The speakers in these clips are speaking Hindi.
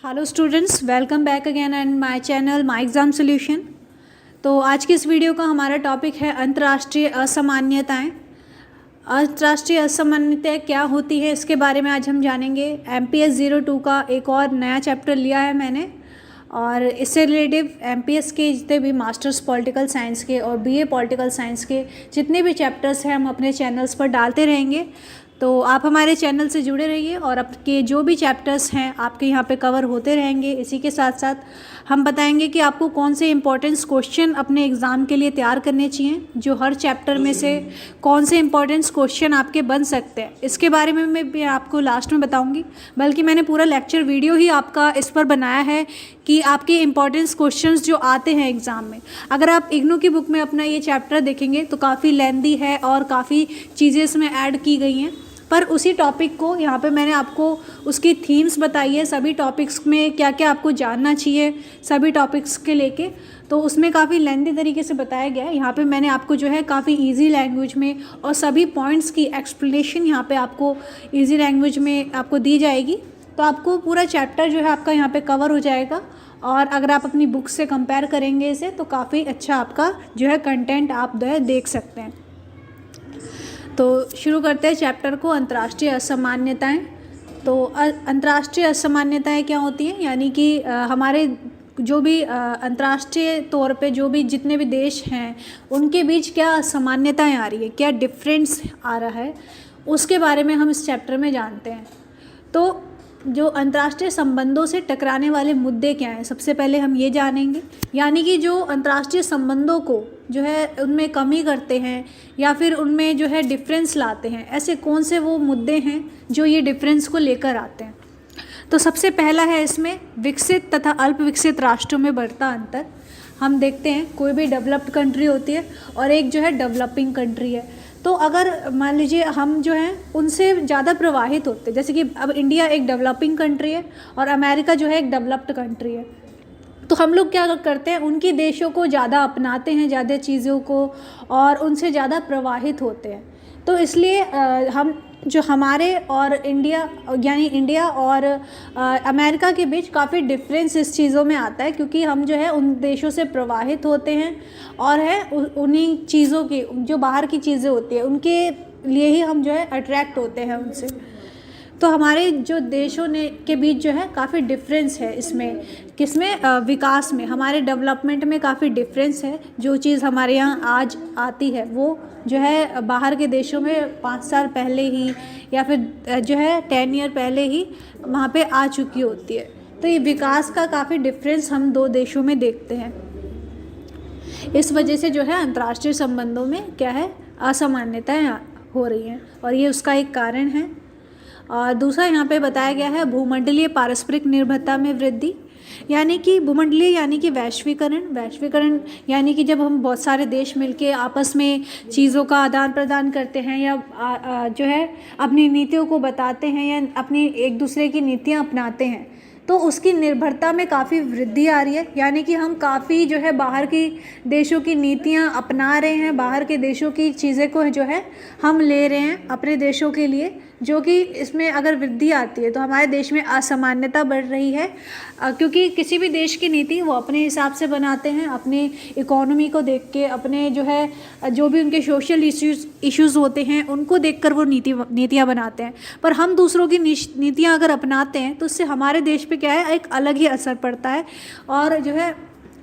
Hello students, welcome back again and my channel my exam solution. तो आज की इस वीडियो का हमारा टॉपिक है अंतर्राष्ट्रीय असामान्यताएं। अंतर्राष्ट्रीय असामान्यताएं क्या होती है इसके बारे में आज हम जानेंगे। MPS 02 का एक और नया चैप्टर लिया है मैंने, और इससे रिलेटिव MPS के जितने भी मास्टर्स पॉलिटिकल साइंस के और BA पॉलिटिकल साइंस के जितने भी चैप्टर्स हैं हम अपने चैनल्स पर डालते रहेंगे। तो आप हमारे चैनल से जुड़े रहिए और आपके जो भी चैप्टर्स हैं आपके यहाँ पे कवर होते रहेंगे। इसी के साथ साथ हम बताएंगे कि आपको कौन से इंपॉर्टेंट्स क्वेश्चन अपने एग्ज़ाम के लिए तैयार करने चाहिए, जो हर चैप्टर में से कौन से इंपॉर्टेंट्स क्वेश्चन आपके बन सकते हैं इसके बारे में मैं भी आपको लास्ट में बताऊंगी। बल्कि मैंने पूरा लेक्चर वीडियो ही आपका इस पर बनाया है कि आपके इंपॉर्टेंट्स क्वेश्चंस जो आते हैं एग्ज़ाम में, अगर आप इग्नू की बुक में अपना ये चैप्टर देखेंगे तो काफ़ी लेंदी है और काफ़ी चीज़ें इसमें ऐड की गई हैं। पर उसी टॉपिक को यहाँ पे मैंने आपको उसकी थीम्स बताई है, सभी टॉपिक्स में क्या क्या आपको जानना चाहिए सभी टॉपिक्स के लेके, तो उसमें काफ़ी लेंदी तरीके से बताया गया है। यहाँ पे मैंने आपको जो है काफ़ी इजी लैंग्वेज में और सभी पॉइंट्स की एक्सप्लेनेशन यहाँ पे आपको इजी लैंग्वेज में आपको दी जाएगी। तो आपको पूरा चैप्टर जो है आपका यहाँ पे कवर हो जाएगा, और अगर आप अपनी बुक से कंपेयर करेंगे इसे तो काफ़ी अच्छा आपका जो है कंटेंट आप जो है देख सकते हैं। तो शुरू करते हैं चैप्टर को, अंतर्राष्ट्रीय असामान्यताएं। तो अंतर्राष्ट्रीय असामान्यताएं क्या होती हैं, यानी कि हमारे जो भी अंतर्राष्ट्रीय तौर पे जो भी जितने भी देश हैं उनके बीच क्या असामान्यताएं आ रही है, क्या डिफरेंस आ रहा है, उसके बारे में हम इस चैप्टर में जानते हैं। तो जो अंतर्राष्ट्रीय संबंधों से टकराने वाले मुद्दे क्या हैं, सबसे पहले हम ये जानेंगे। यानी कि जो अंतर्राष्ट्रीय संबंधों को जो है उनमें कमी करते हैं या फिर उनमें जो है डिफरेंस लाते हैं, ऐसे कौन से वो मुद्दे हैं जो ये डिफरेंस को लेकर आते हैं। तो सबसे पहला है इसमें विकसित तथा अल्प विकसित राष्ट्रों में बढ़ता अंतर। हम देखते हैं कोई भी डेवलप्ड कंट्री होती है और एक जो है डेवलपिंग कंट्री है, तो अगर मान लीजिए हम जो हैं उनसे ज़्यादा प्रभावित होते हैं, जैसे कि अब इंडिया एक डेवलपिंग कंट्री है और अमेरिका जो है एक डेवलप्ड कंट्री है, तो हम लोग क्या करते हैं उनकी देशों को ज़्यादा अपनाते हैं, ज़्यादा चीज़ों को, और उनसे ज़्यादा प्रभावित होते हैं। तो इसलिए हम जो हमारे और इंडिया यानी इंडिया और अमेरिका के बीच काफ़ी डिफरेंस इस चीज़ों में आता है, क्योंकि हम जो है उन देशों से प्रभावित होते हैं और है उन्हीं चीज़ों की जो बाहर की चीज़ें होती है उनके लिए ही हम जो है अट्रैक्ट होते हैं उनसे। तो हमारे जो देशों ने के बीच जो है काफ़ी डिफरेंस है इसमें, किसमें, विकास में, हमारे डेवलपमेंट में काफ़ी डिफरेंस है। जो चीज़ हमारे यहाँ आज आती है वो जो है बाहर के देशों में 5 साल पहले ही या फिर जो है 10 ईयर पहले ही वहाँ पे आ चुकी होती है। तो ये विकास का काफ़ी डिफरेंस हम दो देशों में देखते हैं। इस वजह से जो है अंतर्राष्ट्रीय संबंधों में क्या है, असामान्यताएं हो रही हैं, और ये उसका एक कारण है। और दूसरा यहाँ पे बताया गया है भूमंडलीय पारस्परिक निर्भरता में वृद्धि। यानी कि भूमंडलीय यानी कि वैश्वीकरण यानी कि जब हम बहुत सारे देश मिलके आपस में चीज़ों का आदान प्रदान करते हैं या जो है अपनी नीतियों को बताते हैं या अपनी एक दूसरे की नीतियाँ अपनाते हैं, तो उसकी निर्भरता में काफ़ी वृद्धि आ रही है। यानी कि हम काफ़ी जो है बाहर की देशों की नीतियाँ अपना रहे हैं, बाहर के देशों की चीज़ें को जो है हम ले रहे हैं अपने देशों के लिए, जो कि इसमें अगर वृद्धि आती है तो हमारे देश में असामान्यता बढ़ रही है। क्योंकि किसी भी देश की नीति वो अपने हिसाब से बनाते हैं, अपनी इकोनॉमी को देख के, अपने जो है जो भी उनके सोशल इश्यूज़ होते हैं उनको देखकर वो नीतियाँ बनाते हैं। पर हम दूसरों की नीतियाँ अगर अपनाते हैं तो उससे हमारे देश पे क्या है, एक अलग ही असर पड़ता है और जो है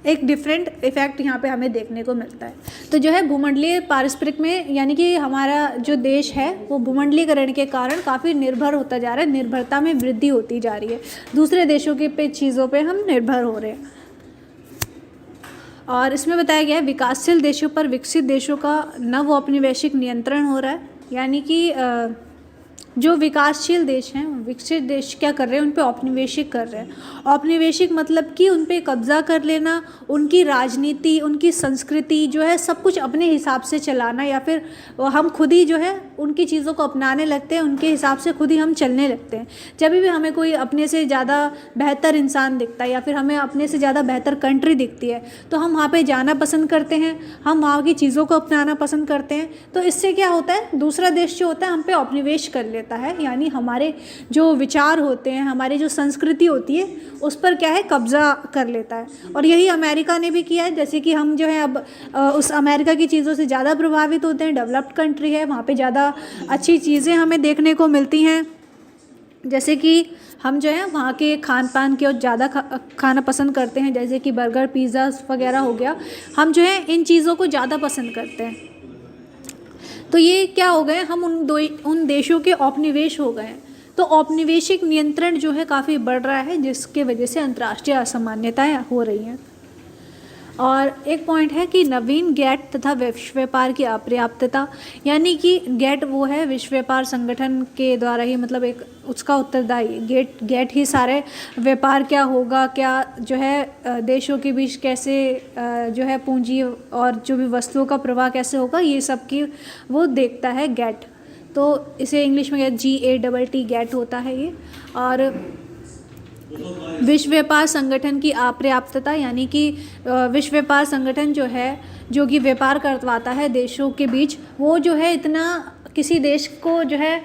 एक डिफरेंट इफ़ेक्ट यहाँ पे हमें देखने को मिलता है। तो जो है भूमंडलीय पारस्परिक में यानी कि हमारा जो देश है वो भूमंडलीकरण के कारण काफ़ी निर्भर होता जा रहा है, निर्भरता में वृद्धि होती जा रही है, दूसरे देशों के पे चीज़ों पे हम निर्भर हो रहे हैं। और इसमें बताया गया है विकासशील देशों पर विकसित देशों का नव औपनिवेशिक नियंत्रण हो रहा है। यानी कि जो विकासशील देश हैं, विकसित देश क्या कर रहे हैं, उन पे औपनिवेशिक कर रहे हैं। औपनिवेशिक मतलब कि उन पे कब्जा कर लेना, उनकी राजनीति, उनकी संस्कृति जो है सब कुछ अपने हिसाब से चलाना, या फिर हम खुद ही जो है उनकी चीज़ों को अपनाने लगते हैं, उनके हिसाब से खुद ही हम चलने लगते हैं। जब भी हमें कोई अपने से ज़्यादा बेहतर इंसान दिखता है या फिर हमें अपने से ज़्यादा बेहतर कंट्री दिखती है तो हम वहाँ पे जाना पसंद करते हैं, हम वहाँ की चीज़ों को अपनाना पसंद करते हैं। तो इससे क्या होता है, दूसरा देश जो होता है हम पे उपनिवेश कर लेता है, यानी हमारे जो विचार होते हैं, हमारी जो संस्कृति होती है उस पर क्या है, कब्ज़ा कर लेता है। और यही अमेरिका ने भी किया है। जैसे कि हम जो है अब उस अमेरिका की चीज़ों से ज़्यादा प्रभावित होते हैं। डेवलप्ड कंट्री है, वहाँ पे ज़्यादा अच्छी चीज़ें हमें देखने को मिलती हैं। जैसे कि हम जो है वहाँ के खान पान के और ज़्यादा खाना पसंद करते हैं, जैसे कि बर्गर पिज़्ज़ा वगैरह हो गया, हम जो है इन चीज़ों को ज़्यादा पसंद करते हैं। तो ये क्या हो गए, हम उन देशों के औपनिवेश हो गए हैं। तो औपनिवेशिक नियंत्रण जो है काफ़ी बढ़ रहा है, जिसके वजह से अंतर्राष्ट्रीय असामान्यताएं हो रही हैं। और एक पॉइंट है कि नवीन गैट तथा विश्व व्यापार की अपर्याप्तता, यानी कि गैट वो है विश्व व्यापार संगठन के द्वारा ही, मतलब एक उसका उत्तरदायी गैट ही सारे व्यापार क्या होगा, क्या जो है देशों के बीच कैसे जो है पूंजी और जो भी वस्तुओं का प्रवाह कैसे होगा, ये सब की वो देखता है गैट। तो इसे इंग्लिश में GATT गैट होता है ये। और विश्व व्यापार संगठन की अपर्याप्तता, यानी कि विश्व व्यापार संगठन जो है, जो कि व्यापार करवाता है देशों के बीच, वो जो है इतना किसी देश को जो है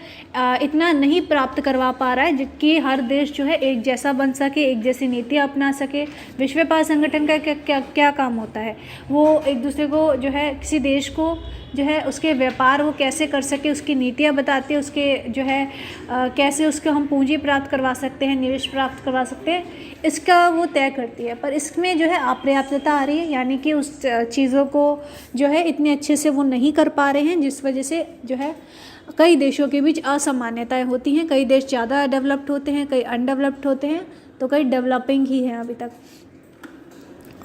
इतना नहीं प्राप्त करवा पा रहा है कि हर देश जो है एक जैसा बन सके, एक जैसी नीतियाँ अपना सके। विश्व व्यापार संगठन का क्या काम होता है, वो एक दूसरे को जो है किसी देश को जो है उसके व्यापार वो कैसे कर सके, उसकी नीतियाँ बताती है, उसके जो है कैसे उसको हम पूंजी प्राप्त करवा सकते हैं, निवेश प्राप्त करवा सकते हैं, इसका वो तय करती है। पर इसमें जो है अपर्याप्तता आ रही है, यानी कि उस चीज़ों को जो है इतने अच्छे से वो नहीं कर पा रहे हैं, जिस वजह से जो है कई देशों के बीच असामान्यताएं होती हैं। कई देश ज़्यादा डेवलप्ड होते हैं, कई अनडेवलप्ड होते हैं, तो कई डेवलपिंग ही हैं अभी तक।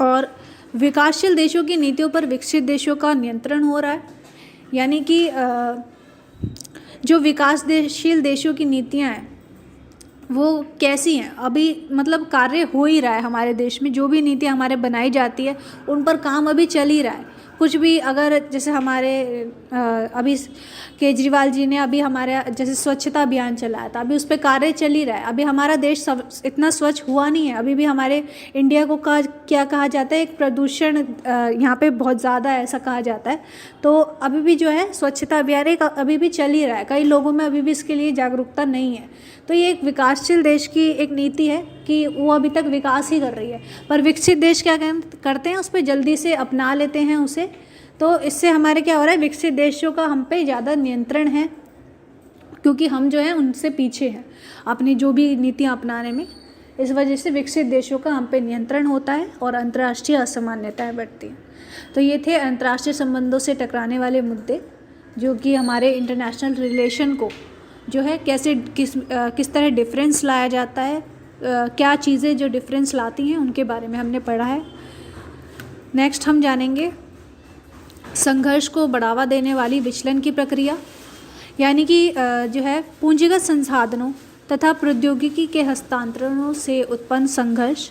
और विकासशील देशों की नीतियों पर विकसित देशों का नियंत्रण हो रहा है, यानी कि जो विकासशील देशों की नीतियां हैं वो कैसी हैं, अभी मतलब कार्य हो ही रहा है हमारे देश में। जो भी नीतियां हमारे बनाई जाती है उन पर काम अभी चल ही रहा है। कुछ भी अगर जैसे हमारे अभी केजरीवाल जी ने अभी हमारे जैसे स्वच्छता अभियान चलाया था, अभी उस पर कार्य चल ही रहा है। अभी हमारा देश इतना स्वच्छ हुआ नहीं है, अभी भी हमारे इंडिया को क्या कहा जाता है, एक प्रदूषण यहाँ पे बहुत ज़्यादा है ऐसा कहा जाता है। तो अभी भी जो है स्वच्छता अभियान एक अभी भी चल ही रहा है, कई लोगों में अभी भी इसके लिए जागरूकता नहीं है। तो ये एक विकासशील देश की एक नीति है कि वो अभी तक विकास ही कर रही है, पर विकसित देश क्या करते हैं, उस पर जल्दी से अपना लेते हैं उसे। तो इससे हमारे क्या हो रहा है, विकसित देशों का हम पे ज़्यादा नियंत्रण है, क्योंकि हम जो है उनसे पीछे हैं अपनी जो भी नीतियाँ अपनाने में। इस वजह से विकसित देशों का हम पे नियंत्रण होता है और अंतर्राष्ट्रीय असामान्यताएं बढ़ती हैं। तो ये थे अंतर्राष्ट्रीय संबंधों से टकराने वाले मुद्दे, जो कि हमारे इंटरनेशनल रिलेशन को जो है कैसे किस तरह डिफरेंस लाया जाता है, क्या चीज़ें जो डिफरेंस लाती हैं उनके बारे में हमने पढ़ा है। नेक्स्ट हम जानेंगे संघर्ष को बढ़ावा देने वाली विचलन की प्रक्रिया, यानी कि जो है पूंजीगत संसाधनों तथा प्रौद्योगिकी के हस्तांतरणों से उत्पन्न संघर्ष,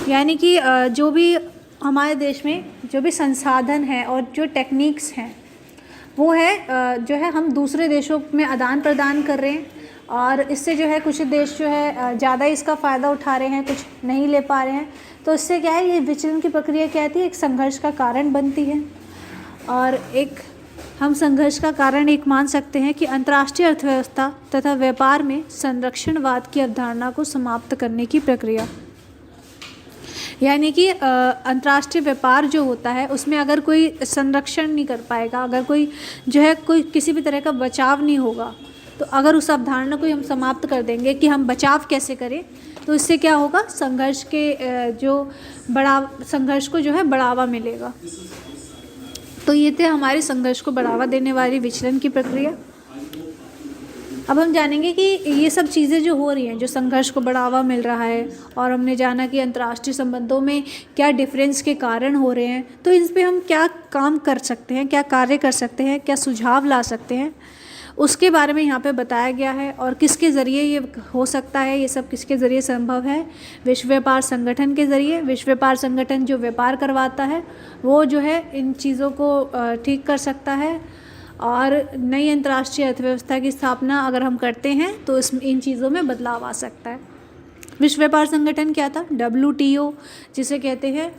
यानी कि जो भी हमारे देश में जो भी संसाधन है और जो टेक्निक्स हैं वो है जो है हम दूसरे देशों में आदान प्रदान कर रहे हैं, और इससे जो है कुछ देश जो है ज़्यादा इसका फ़ायदा उठा रहे हैं, कुछ नहीं ले पा रहे हैं। तो इससे क्या है, ये विचलन की प्रक्रिया क्या है, एक संघर्ष का कारण बनती है। और एक हम संघर्ष का कारण एक मान सकते हैं कि अंतर्राष्ट्रीय अर्थव्यवस्था तथा व्यापार में संरक्षणवाद की अवधारणा को समाप्त करने की प्रक्रिया, यानी कि अंतर्राष्ट्रीय व्यापार जो होता है उसमें अगर कोई संरक्षण नहीं कर पाएगा, अगर कोई जो है कोई किसी भी तरह का बचाव नहीं होगा, तो अगर उस अवधारणा को हम समाप्त कर देंगे कि हम बचाव कैसे करें, तो इससे क्या होगा, संघर्ष को जो है बढ़ावा मिलेगा। तो ये थे हमारे संघर्ष को बढ़ावा देने वाली विचलन की प्रक्रिया। अब हम जानेंगे कि ये सब चीज़ें जो हो रही हैं, जो संघर्ष को बढ़ावा मिल रहा है, और हमने जाना कि अंतर्राष्ट्रीय संबंधों में क्या डिफरेंस के कारण हो रहे हैं, तो इन पे हम क्या काम कर सकते हैं, क्या कार्य कर सकते हैं, क्या सुझाव ला सकते हैं, उसके बारे में यहाँ पे बताया गया है। और किसके ज़रिए ये हो सकता है, ये सब किसके ज़रिए संभव है, विश्व व्यापार संगठन के ज़रिए। विश्व व्यापार संगठन जो व्यापार करवाता है वो जो है इन चीज़ों को ठीक कर सकता है। और नई अंतर्राष्ट्रीय अर्थव्यवस्था की स्थापना अगर हम करते हैं तो इन चीज़ों में बदलाव आ सकता है। विश्व व्यापार संगठन क्या था? WTO, जिसे कहते हैं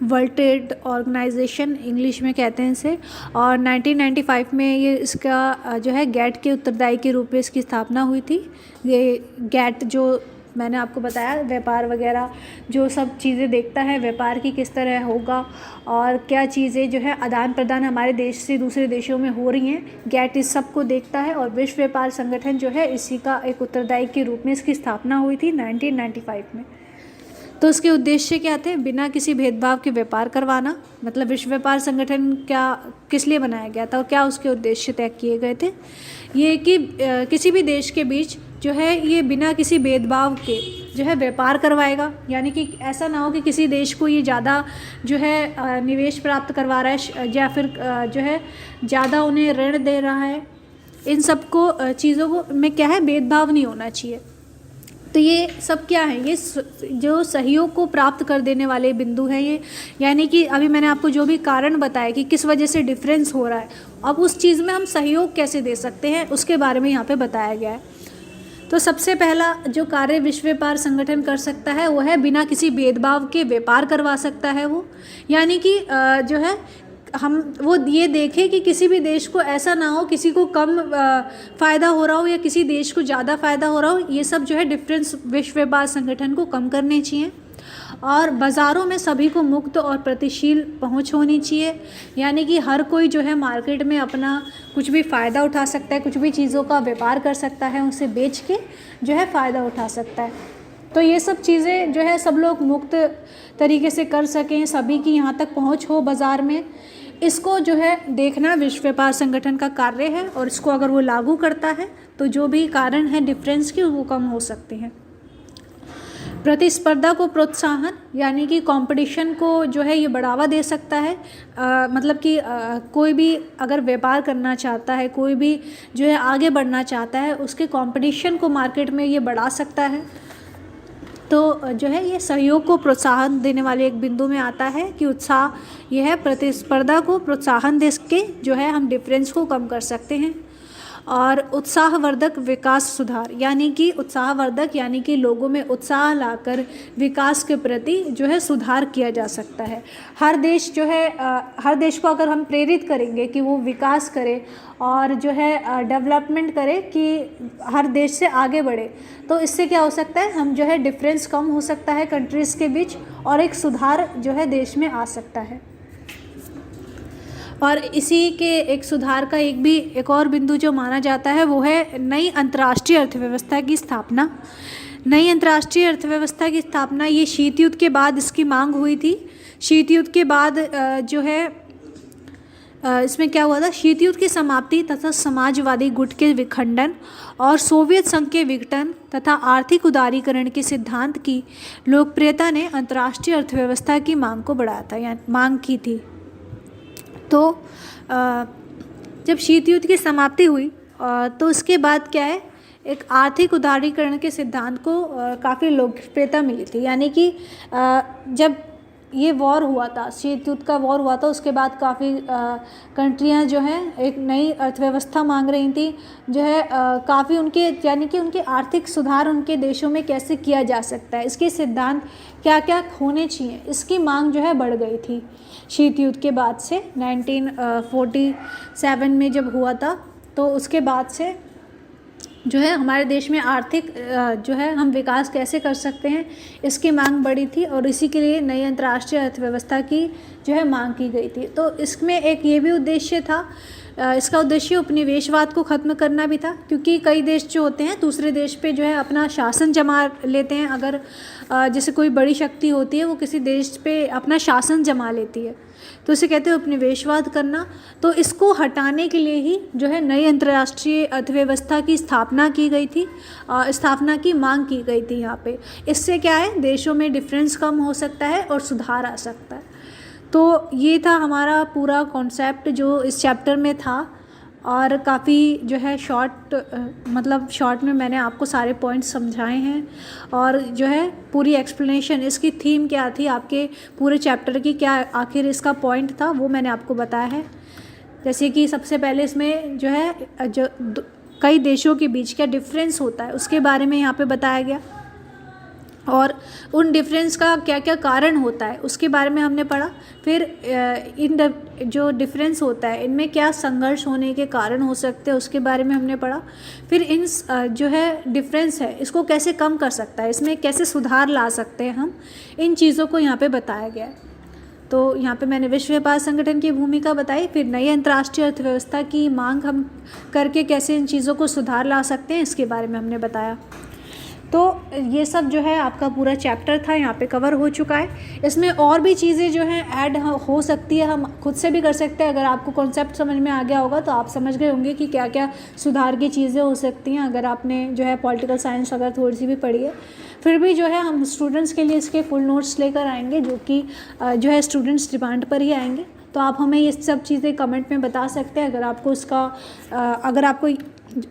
वर्ल्ड ट्रेड ऑर्गेनाइजेशन, इंग्लिश में कहते हैं इसे। और 1995 में ये इसका जो है गैट के उत्तरदायी के रूप में इसकी स्थापना हुई थी। ये गैट जो मैंने आपको बताया व्यापार वगैरह जो सब चीज़ें देखता है, व्यापार की किस तरह होगा और क्या चीज़ें जो है आदान प्रदान हमारे देश से दूसरे देशों में हो रही हैं, गैट इस सब को देखता है। और विश्व व्यापार संगठन जो है इसी का एक उत्तरदायी के रूप में इसकी स्थापना हुई थी 1995 में। तो इसके उद्देश्य क्या थे? बिना किसी भेदभाव के व्यापार करवाना। मतलब विश्व व्यापार संगठन किस लिए बनाया गया था और क्या उसके उद्देश्य तय किए गए थे? ये कि किसी भी देश के बीच जो है ये बिना किसी भेदभाव के जो है व्यापार करवाएगा। यानी कि ऐसा ना हो कि किसी देश को ये ज़्यादा जो है निवेश प्राप्त करवा रहा है या फिर जो है ज़्यादा उन्हें ऋण दे रहा है। इन सब को चीज़ों को में क्या है, भेदभाव नहीं होना चाहिए। तो ये सब क्या है? ये जो सहयोग को प्राप्त कर देने वाले बिंदु हैं ये। यानी कि अभी मैंने आपको जो भी कारण बताया कि किस वजह से डिफरेंस हो रहा है, अब उस चीज़ में हम सहयोग कैसे दे सकते हैं उसके बारे में यहाँ पे बताया गया है। तो सबसे पहला जो कार्य विश्व व्यापार संगठन कर सकता है वो है बिना किसी भेदभाव के व्यापार करवा सकता है वो। यानी कि जो है हम वो ये देखें कि किसी भी देश को ऐसा ना हो किसी को कम फ़ायदा हो रहा हो या किसी देश को ज़्यादा फ़ायदा हो रहा हो। ये सब जो है डिफरेंस विश्व व्यापार संगठन को कम करने चाहिए। और बाज़ारों में सभी को मुक्त और प्रतिशील पहुंच होनी चाहिए। यानी कि हर कोई जो है मार्केट में अपना कुछ भी फ़ायदा उठा सकता है, कुछ भी चीज़ों का व्यापार कर सकता है, उसे बेच के जो है फ़ायदा उठा सकता है। तो ये सब चीज़ें जो है सब लोग मुक्त तरीके से कर सकें, सभी की यहाँ तक पहुँच हो बाज़ार में, इसको जो है देखना विश्व व्यापार संगठन का कार्य है। और इसको अगर वो लागू करता है तो जो भी कारण है डिफरेंस के वो कम हो सकते हैं। प्रतिस्पर्धा को प्रोत्साहन, यानी कि कंपटीशन को जो है ये बढ़ावा दे सकता है। मतलब कि कोई भी अगर व्यापार करना चाहता है, कोई भी जो है आगे बढ़ना चाहता है, उसके कंपटीशन को मार्केट में ये बढ़ा सकता है। तो जो है ये सहयोग को प्रोत्साहन देने वाले एक बिंदु में आता है कि उत्साह यह है प्रतिस्पर्धा को प्रोत्साहन दे के जो है हम डिफरेंस को कम कर सकते हैं। और उत्साहवर्धक विकास सुधार, यानी कि उत्साहवर्धक यानी कि लोगों में उत्साह लाकर विकास के प्रति जो है सुधार किया जा सकता है। हर देश जो है हर देश को अगर हम प्रेरित करेंगे कि वो विकास करे और जो है डेवलपमेंट करे कि हर देश से आगे बढ़े, तो इससे क्या हो सकता है, हम जो है डिफरेंस कम हो सकता है कंट्रीज़ के बीच और एक सुधार जो है देश में आ सकता है। और इसी के एक सुधार का एक और बिंदु जो माना जाता है वो है नई अंतर्राष्ट्रीय अर्थव्यवस्था की स्थापना। नई अंतर्राष्ट्रीय अर्थव्यवस्था की स्थापना ये शीत युद्ध के बाद इसकी मांग हुई थी। शीत युद्ध के बाद जो है इसमें क्या हुआ था, शीत युद्ध की समाप्ति तथा समाजवादी गुट के विखंडन और सोवियत संघ के विघटन तथा आर्थिक उदारीकरण के सिद्धांत की लोकप्रियता ने अंतर्राष्ट्रीय अर्थव्यवस्था की मांग को बढ़ाया था या मांग की थी। तो जब शीत युद्ध की समाप्ति हुई तो उसके बाद क्या है, एक आर्थिक उदारीकरण के सिद्धांत को काफ़ी लोकप्रियता मिली थी। यानी कि जब ये वॉर हुआ था, शीत युद्ध का वॉर हुआ था, उसके बाद काफ़ी कंट्रियां जो हैं एक नई अर्थव्यवस्था मांग रही थी, जो है काफ़ी उनके यानी कि उनके आर्थिक सुधार उनके देशों में कैसे किया जा सकता है, इसके सिद्धांत क्या क्या होने चाहिए, इसकी मांग जो है बढ़ गई थी शीत युद्ध के बाद से। 1947 में जब हुआ था तो उसके बाद से जो है हमारे देश में आर्थिक जो है हम विकास कैसे कर सकते हैं इसकी मांग बढ़ी थी और इसी के लिए नई अंतर्राष्ट्रीय अर्थव्यवस्था की जो है मांग की गई थी। तो इसमें एक ये भी उद्देश्य था, इसका उद्देश्य उपनिवेशवाद को ख़त्म करना भी था, क्योंकि कई देश जो होते हैं दूसरे देश पे जो है अपना शासन जमा लेते हैं। अगर जैसे कोई बड़ी शक्ति होती है वो किसी देश पे अपना शासन जमा लेती है तो इसे कहते हैं उपनिवेशवाद करना। तो इसको हटाने के लिए ही जो है नई अंतर्राष्ट्रीय अर्थव्यवस्था की स्थापना की गई थी, स्थापना की मांग की गई थी यहाँ पे। इससे क्या है, देशों में डिफरेंस कम हो सकता है और सुधार आ सकता है। तो ये था हमारा पूरा कॉन्सेप्ट जो इस चैप्टर में था और काफ़ी जो है शॉर्ट में मैंने आपको सारे पॉइंट्स समझाए हैं और जो है पूरी एक्सप्लेनेशन इसकी थीम क्या थी, आपके पूरे चैप्टर की क्या आखिर इसका पॉइंट था वो मैंने आपको बताया है। जैसे कि सबसे पहले इसमें जो है कई देशों के बीच क्या डिफरेंस होता है उसके बारे में यहाँ पे बताया गया, और उन डिफरेंस का क्या क्या कारण होता है उसके बारे में हमने पढ़ा। फिर जो डिफरेंस होता है इनमें क्या संघर्ष होने के कारण हो सकते हैं उसके बारे में हमने पढ़ा। फिर इन जो है डिफरेंस है इसको कैसे कम कर सकता है, इसमें कैसे सुधार ला सकते हैं हम, इन चीज़ों को यहाँ पे बताया गया है। तो यहाँ पे मैंने विश्व व्यापार संगठन की भूमिका बताई, फिर नई अंतर्राष्ट्रीय अर्थव्यवस्था की मांग हम करके कैसे इन चीज़ों को सुधार ला सकते हैं इसके बारे में हमने बताया। तो ये सब जो है आपका पूरा चैप्टर था यहाँ पे कवर हो चुका है। इसमें और भी चीज़ें जो हैं ऐड हो सकती है, हम खुद से भी कर सकते हैं। अगर आपको कॉन्सेप्ट समझ में आ गया होगा तो आप समझ गए होंगे कि क्या क्या सुधार की चीज़ें हो सकती हैं, अगर आपने जो है पॉलिटिकल साइंस अगर थोड़ी सी भी पढ़ी है। फिर भी जो है हम स्टूडेंट्स के लिए इसके फुल नोट्स लेकर आएंगे, जो कि जो है स्टूडेंट्स डिमांड पर ही आएंगे। तो आप हमें ये सब चीज़ें कमेंट में बता सकते हैं। अगर आपको इसका अगर आपको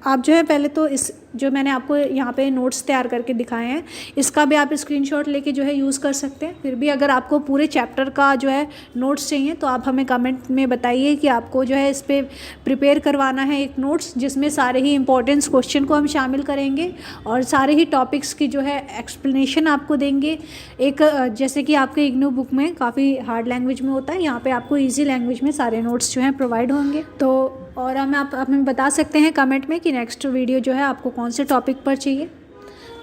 आप जो है पहले तो इस जो मैंने आपको यहाँ पे नोट्स तैयार करके दिखाए हैं इसका भी आप स्क्रीनशॉट लेके जो है यूज़ कर सकते हैं। फिर भी अगर आपको पूरे चैप्टर का जो है नोट्स चाहिए तो आप हमें कमेंट में बताइए कि आपको जो है इस पर प्रिपेयर करवाना है एक नोट्स, जिसमें सारे ही इंपॉर्टेंट्स क्वेश्चन को हम शामिल करेंगे और सारे ही टॉपिक्स की जो है एक्सप्लेनेशन आपको देंगे। एक जैसे कि आपके इग्नू बुक में काफ़ी हार्ड लैंग्वेज में होता है, यहाँ पर आपको ईजी लैंग्वेज में सारे नोट्स जो हैं प्रोवाइड होंगे। तो और आप हमें बता सकते हैं कमेंट में कि नेक्स्ट वीडियो जो है आपको कौन से टॉपिक पर चाहिए।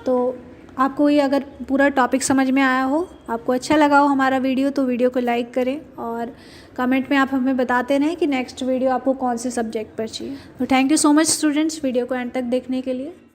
तो आपको ये अगर पूरा टॉपिक समझ में आया हो, आपको अच्छा लगा हो हमारा वीडियो, तो वीडियो को लाइक करें और कमेंट में आप हमें बताते रहें कि नेक्स्ट वीडियो आपको कौन से सब्जेक्ट पर चाहिए। तो thank you so much students video को एंड तक देखने के लिए।